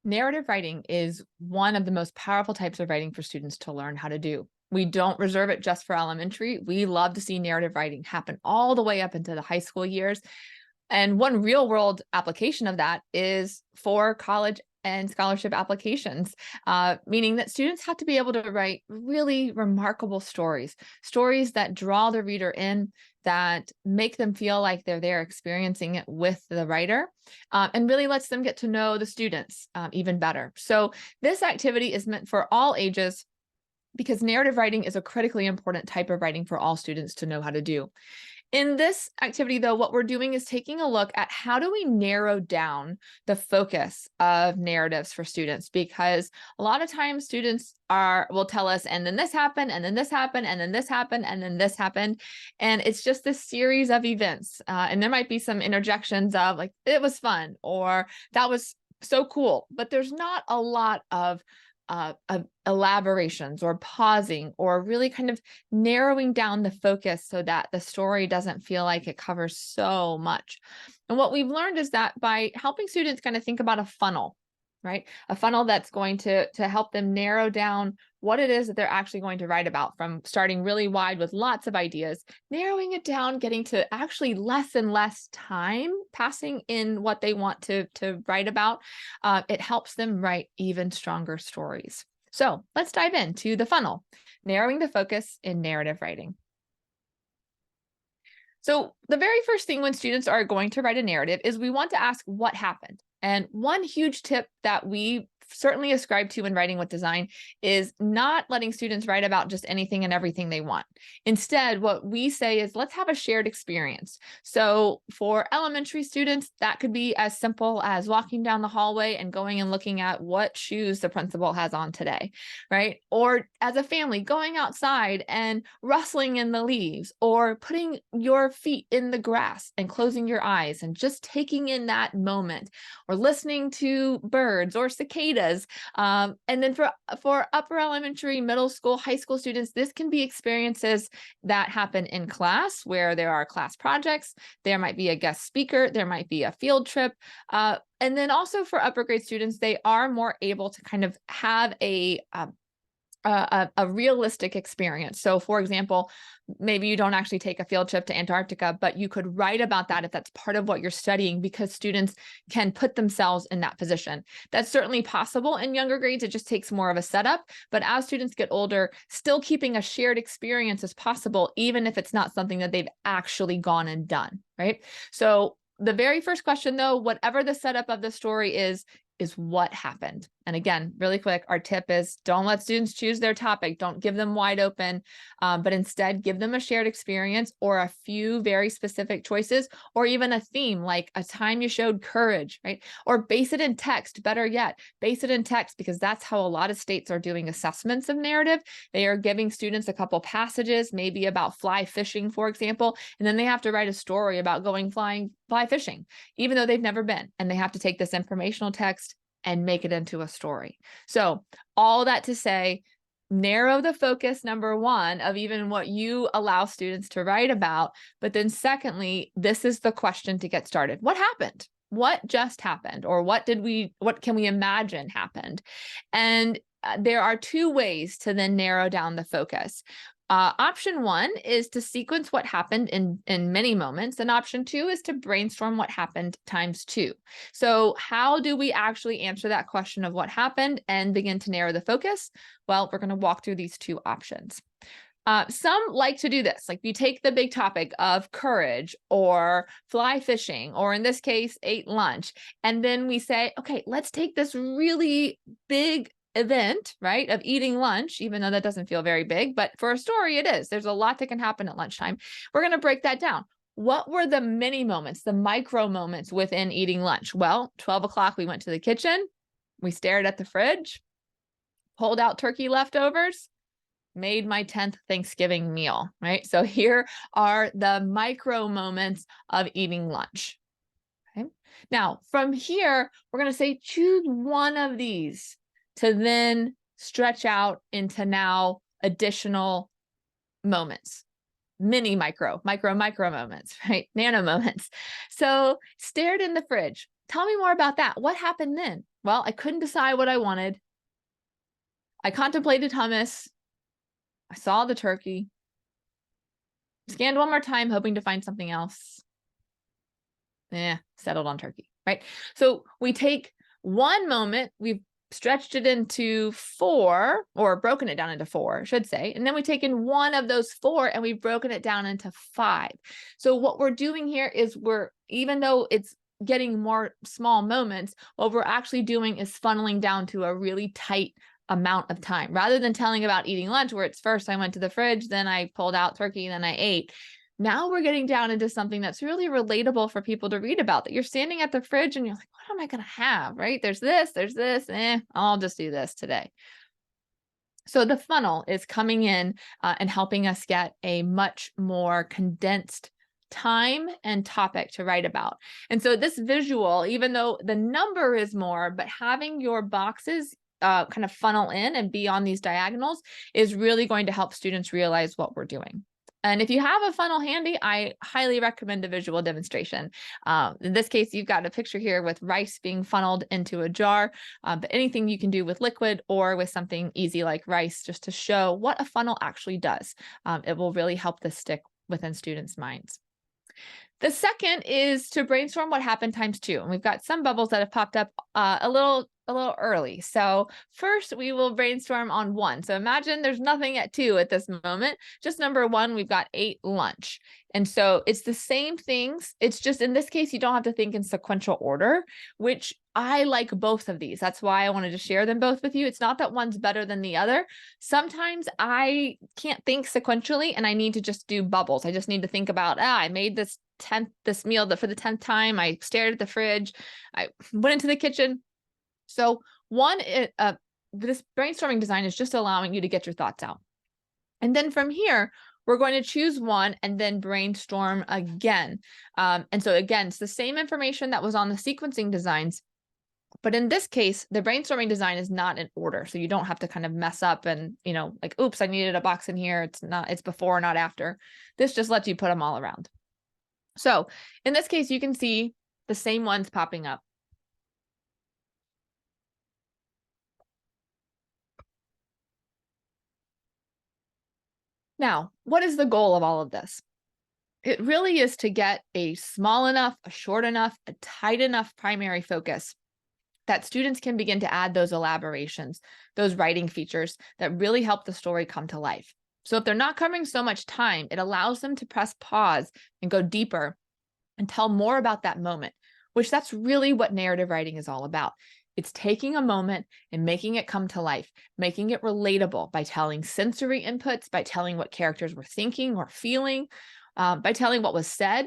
Narrative writing is one of the most powerful types of writing for students to learn how to do. We don't reserve it just for elementary. We love to see narrative writing happen all the way up into the high school years. And one real world application of that is for college and scholarship applications, meaning that students have to be able to write really remarkable stories, stories that draw the reader in, that make them feel like they're there experiencing it with the writer, and really lets them get to know the students even better. So this activity is meant for all ages because narrative writing is a critically important type of writing for all students to know how to do. In this activity, though, what we're doing is taking a look at how do we narrow down the focus of narratives for students, because a lot of times students will tell us, and then this happened, and then this happened, and then this happened, and then this happened. And it's just this series of events. And there might be some interjections of like, it was fun, or that was so cool, but there's not a lot of elaborations or pausing or really kind of narrowing down the focus so that the story doesn't feel like it covers so much. And what we've learned is that by helping students kind of think about a funnel, right? A funnel that's going to help them narrow down what it is that they're actually going to write about, from starting really wide with lots of ideas, narrowing it down, getting to actually less and less time passing in what they want to write about. It helps them write even stronger stories. So let's dive into the funnel, narrowing the focus in narrative writing. So the very first thing when students are going to write a narrative is we want to ask what happened. And one huge tip that we certainly ascribe to in writing with design is not letting students write about just anything and everything they want. Instead, what we say is let's have a shared experience. So for elementary students, that could be as simple as walking down the hallway and going and looking at what shoes the principal has on today, right? Or as a family, going outside and rustling in the leaves, or putting your feet in the grass and closing your eyes and just taking in that moment, or listening to birds or cicadas. And then for upper elementary, middle school, high school students, this can be experiences that happen in class where there are class projects. There might be a guest speaker. There might be a field trip. And then also for upper grade students, they are more able to kind of have a realistic experience. So for example, maybe you don't actually take a field trip to Antarctica, but you could write about that if that's part of what you're studying, because students can put themselves in that position. That's certainly possible in younger grades. It just takes more of a setup. But as students get older, still keeping a shared experience is possible, even if it's not something that they've actually gone and done, right? So the very first question, though, whatever the setup of the story is what happened. And again, really quick, our tip is don't let students choose their topic. Don't give them wide open, but instead give them a shared experience or a few very specific choices, or even a theme like a time you showed courage, right? Or base it in text. Better yet, base it in text, because that's how a lot of states are doing assessments of narrative. They are giving students a couple passages, maybe about fly fishing, for example, and then they have to write a story about going fly fishing, even though they've never been. And they have to take this informational text and make it into a story. So all that to say, narrow the focus, number one, of even what you allow students to write about. But then secondly, this is the question to get started. What happened? What just happened? Or what can we imagine happened? And there are two ways to then narrow down the focus. Option one is to sequence what happened in many moments, and option two is to brainstorm what happened times two. So how do we actually answer that question of what happened and begin to narrow the focus? Well, we're going to walk through these two options. Some like to do this, like you take the big topic of courage or fly fishing, or in this case, ate lunch. And then we say, okay, let's take this really big event, right, of eating lunch, even though that doesn't feel very big, but for a story, it is. There's a lot that can happen at lunchtime. We're going to break that down. What were the mini moments, the micro moments within eating lunch? Well, 12 o'clock, we went to the kitchen. We stared at the fridge, pulled out turkey leftovers, made my 10th Thanksgiving meal, right? So here are the micro moments of eating lunch. Okay. Now, from here, we're going to say choose one of these to then stretch out into now additional moments, mini micro moments, right? Nano moments. So stared in the fridge. Tell me more about that. What happened then? Well, I couldn't decide what I wanted. I contemplated hummus. I saw the turkey. Scanned one more time, hoping to find something else. Settled on turkey, right? So we take one moment, we've stretched it into 4, or broken it down into 4, I should say. And then we've taken one of those 4 and we've broken it down into 5. So what we're doing here is even though it's getting more small moments, what we're actually doing is funneling down to a really tight amount of time, rather than telling about eating lunch where it's first I went to the fridge, then I pulled out turkey, then I ate. Now we're getting down into something that's really relatable for people to read about, that you're standing at the fridge and you're like, what am I going to have, right? There's this, I'll just do this today. So the funnel is coming in and helping us get a much more condensed time and topic to write about. And so this visual, even though the number is more, but having your boxes kind of funnel in and be on these diagonals is really going to help students realize what we're doing. And if you have a funnel handy, I highly recommend a visual demonstration. In this case, you've got a picture here with rice being funneled into a jar, but anything you can do with liquid or with something easy like rice, just to show what a funnel actually does. It will really help this stick within students' minds. The second is to brainstorm what happened ×2. And we've got some bubbles that have popped up a little early. So first we will brainstorm on 1. So imagine there's nothing at 2 at this moment, just number 1, we've got ate lunch. And so it's the same things. It's just in this case, you don't have to think in sequential order, which I like both of these. That's why I wanted to share them both with you. It's not that one's better than the other. Sometimes I can't think sequentially and I need to just do bubbles. I just need to think about, I made this meal for the 10th time. I stared at the fridge. I went into the kitchen. So this brainstorming design is just allowing you to get your thoughts out. And then from here, we're going to choose one and then brainstorm again. And so again, it's the same information that was on the sequencing designs, but in this case, the brainstorming design is not in order. So you don't have to kind of mess up and, like, oops, I needed a box in here. It's before, not after. This just lets you put them all around. So in this case, you can see the same ones popping up. Now, what is the goal of all of this? It really is to get a small enough, a short enough, a tight enough primary focus that students can begin to add those elaborations, those writing features that really help the story come to life. So if they're not covering so much time, it allows them to press pause and go deeper and tell more about that moment, which that's really what narrative writing is all about. It's taking a moment and making it come to life, making it relatable by telling sensory inputs, by telling what characters were thinking or feeling, by telling what was said.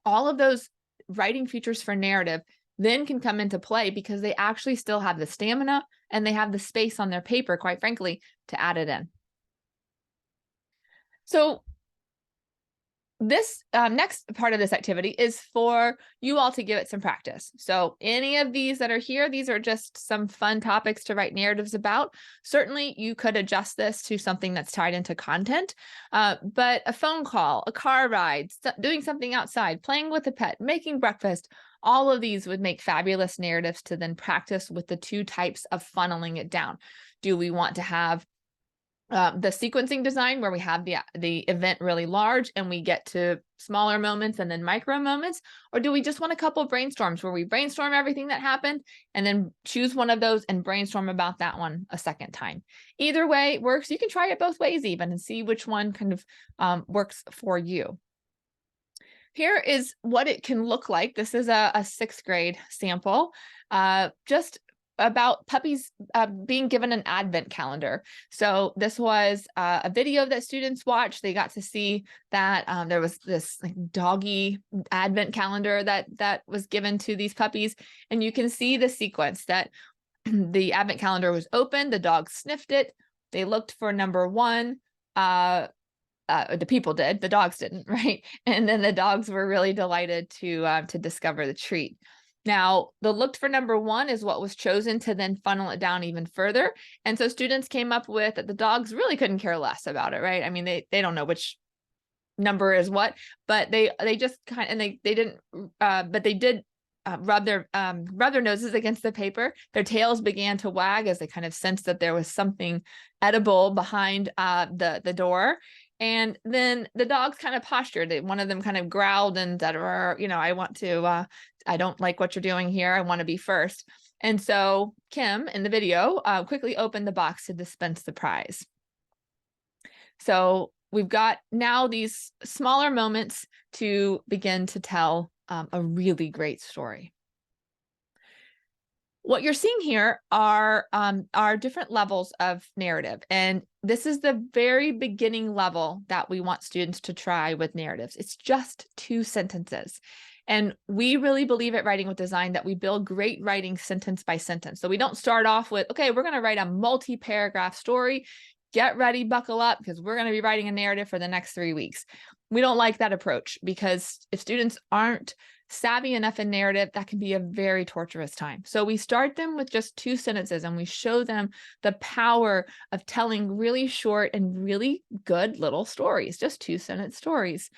All of those writing features for narrative then can come into play because they actually still have the stamina and they have the space on their paper, quite frankly, to add it in. So this next part of this activity is for you all to give it some practice. So any of these that are here, these are just some fun topics to write narratives about. Certainly you could adjust this to something that's tied into content, but a phone call, a car ride, doing something outside, playing with a pet, making breakfast, all of these would make fabulous narratives to then practice with the 2 types of funneling it down. Do we want to have the sequencing design where we have the event really large and we get to smaller moments and then micro moments? Or do we just want a couple of brainstorms where we brainstorm everything that happened and then choose one of those and brainstorm about that one a second time? Either way works. You can try it both ways even and see which one kind of works for you. Here is what it can look like. This is a 6th grade sample, just about puppies being given an advent calendar. So this was a video that students watched. They got to see that there was this doggy advent calendar that was given to these puppies. And you can see the sequence that the advent calendar was open, the dog sniffed it, they looked for number 1, the people did, the dogs didn't, right? And then the dogs were really delighted to discover the treat. Now, the looked for number 1 is what was chosen to then funnel it down even further. And so students came up with that the dogs really couldn't care less about it, right? I mean, they don't know which number is what, but they just kind of, and they didn't, but they did rub their noses against the paper. Their tails began to wag as they kind of sensed that there was something edible behind the door. And then the dogs kind of postured. One of them kind of growled and said, I don't like what you're doing here. I want to be first. And so Kim in the video quickly opened the box to dispense the prize. So we've got now these smaller moments to begin to tell a really great story. What you're seeing here are different levels of narrative. And this is the very beginning level that we want students to try with narratives. It's just 2 sentences. And we really believe at Writing with Design that we build great writing sentence by sentence. So we don't start off with, okay, we're going to write a multi-paragraph story. Get ready, buckle up, because we're going to be writing a narrative for the next 3 weeks. We don't like that approach, because if students aren't savvy enough in narrative, that can be a very torturous time. So we start them with just 2 sentences and we show them the power of telling really short and really good little stories, just 2-sentence stories.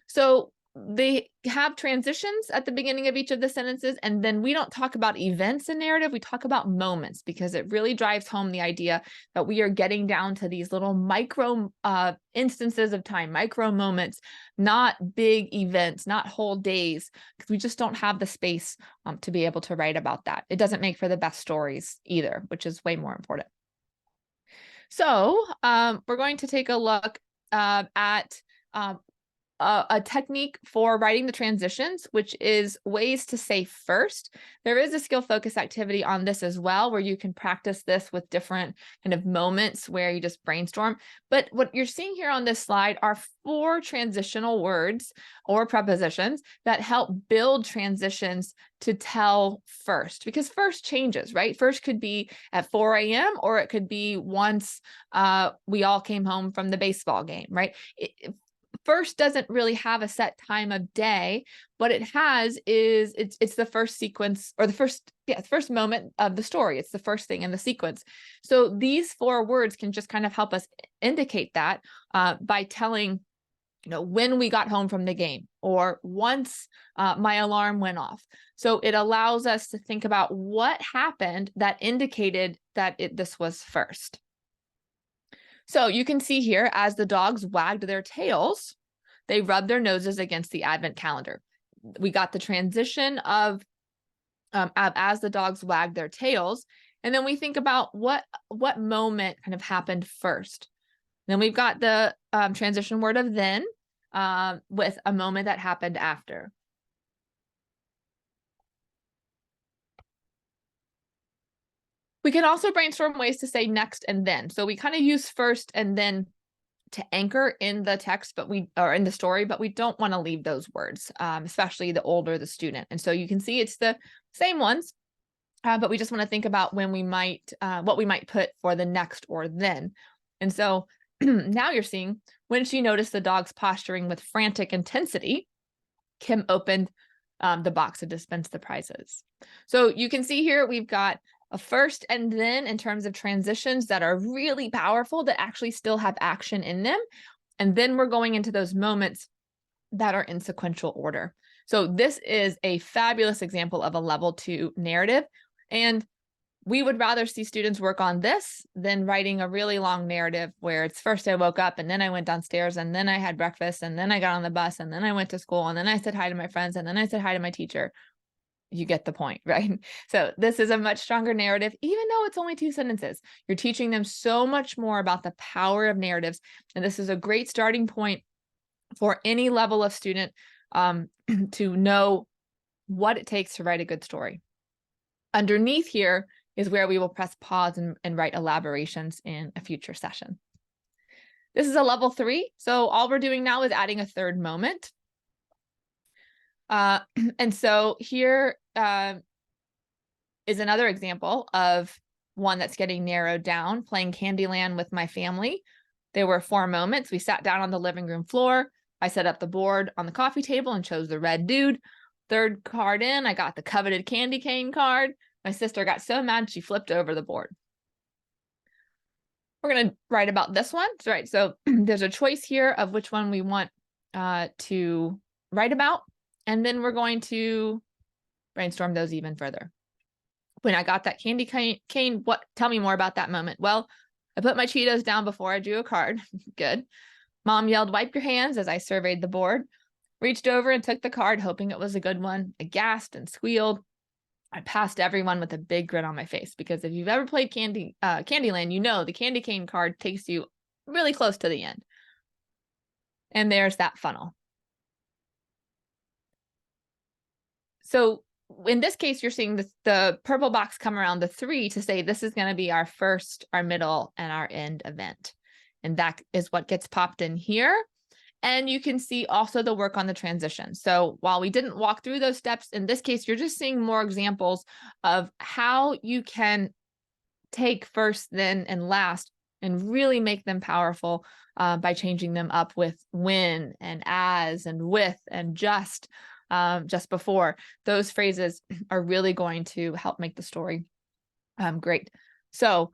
So they have transitions at the beginning of each of the sentences, and then we don't talk about events in narrative, we talk about moments, because it really drives home the idea that we are getting down to these little micro instances of time, micro moments, not big events, not whole days, because we just don't have the space to be able to write about that. It doesn't make for the best stories either, which is way more important. So we're going to take a look at a technique for writing the transitions, which is ways to say first. There is a skill focus activity on this as well, where you can practice this with different kind of moments where you just brainstorm. But what you're seeing here on this slide are 4 transitional words or prepositions that help build transitions to tell first, because first changes, right? First could be at 4 a.m. or it could be once we all came home from the baseball game, right? First doesn't really have a set time of day. What it has is it's the first sequence, or the first moment of the story. It's the first thing in the sequence. So these 4 words can just kind of help us indicate that by telling, when we got home from the game, or once my alarm went off. So it allows us to think about what happened that indicated that this was first. So you can see here, as the dogs wagged their tails, they rubbed their noses against the advent calendar. We got the transition of as the dogs wagged their tails. And then we think about what moment kind of happened first. Then we've got the transition word of then with a moment that happened after. We can also brainstorm ways to say next and then. So we kind of use first and then to anchor in the text, or in the story, but we don't want to leave those words, especially the older the student. And so you can see it's the same ones, but we just want to think about when we might, what we might put for the next or then. And so now you're seeing, when she noticed the dog's posturing with frantic intensity, Kim opened the box to dispense the prizes. So you can see here, we've got a first and then in terms of transitions that are really powerful, that actually still have action in them. And then we're going into those moments that are in sequential order. So this is a fabulous example of a level 2 narrative. And we would rather see students work on this than writing a really long narrative where it's first I woke up and then I went downstairs and then I had breakfast and then I got on the bus and then I went to school and then I said hi to my friends and then I said hi to my teacher. You get the point, right? So this is a much stronger narrative, even though it's only 2 sentences. You're teaching them so much more about the power of narratives. And this is a great starting point for any level of student to know what it takes to write a good story. Underneath here is where we will press pause and write elaborations in a future session. This is a level 3. So all we're doing now is adding a 3rd moment. And so here is another example of one that's getting narrowed down, playing Candyland with my family. There were 4 moments. We sat down on the living room floor. I set up the board on the coffee table and chose the red dude. 3rd card in, I got the coveted candy cane card. My sister got so mad she flipped over the board. We're going to write about this one. Right, so there's a choice here of which one we want to write about. And then we're going to brainstorm those even further. When I got that candy cane, tell me more about that moment. Well, I put my Cheetos down before I drew a card. Good. Mom yelled, "Wipe your hands," as I surveyed the board. Reached over and took the card, hoping it was a good one. I gasped and squealed. I passed everyone with a big grin on my face, because if you've ever played Candyland, you know the candy cane card takes you really close to the end. And there's that funnel. So in this case, you're seeing the purple box come around the 3 to say this is going to be our first, our middle, and our end event. And that is what gets popped in here. And you can see also the work on the transition. So while we didn't walk through those steps, in this case, you're just seeing more examples of how you can take first, then, and last and really make them powerful by changing them up with when and as and with and just before. Those phrases are really going to help make the story great. So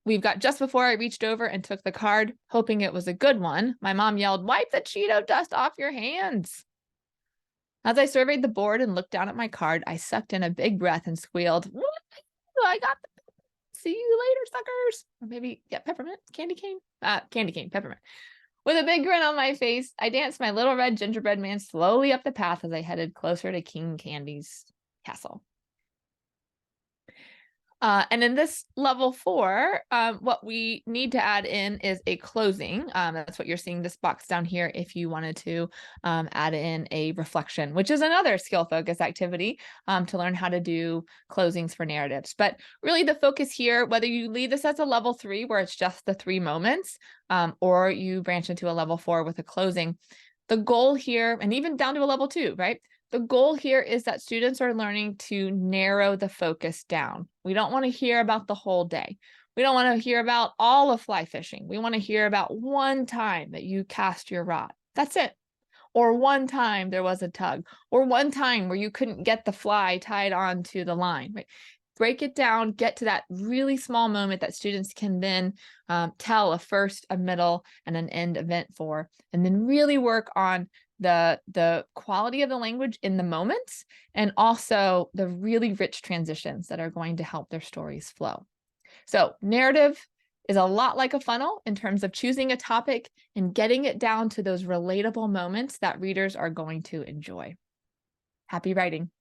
we've got just before I reached over and took the card, hoping it was a good one. My mom yelled, "Wipe the Cheeto dust off your hands." As I surveyed the board and looked down at my card, I sucked in a big breath and squealed, "What? I got the see you later, suckers." Or maybe, yeah, peppermint, candy cane, peppermint. With a big grin on my face, I danced my little red gingerbread man slowly up the path as I headed closer to King Candy's castle. And in this level 4, what we need to add in is a closing. That's what you're seeing this box down here if you wanted to add in a reflection, which is another skill focus activity to learn how to do closings for narratives. But really the focus here, whether you leave this as a level 3 where it's just the 3 moments, or you branch into a level 4 with a closing, the goal here, and even down to a level 2, right? The goal here is that students are learning to narrow the focus down. We don't want to hear about the whole day. We don't want to hear about all of fly fishing. We want to hear about one time that you cast your rod. That's it. Or one time there was a tug, or one time where you couldn't get the fly tied onto the line, right? Break it down, get to that really small moment that students can then tell a first, a middle, and an end event for, and then really work on the quality of the language in the moments, and also the really rich transitions that are going to help their stories flow. So narrative is a lot like a funnel in terms of choosing a topic and getting it down to those relatable moments that readers are going to enjoy. Happy writing.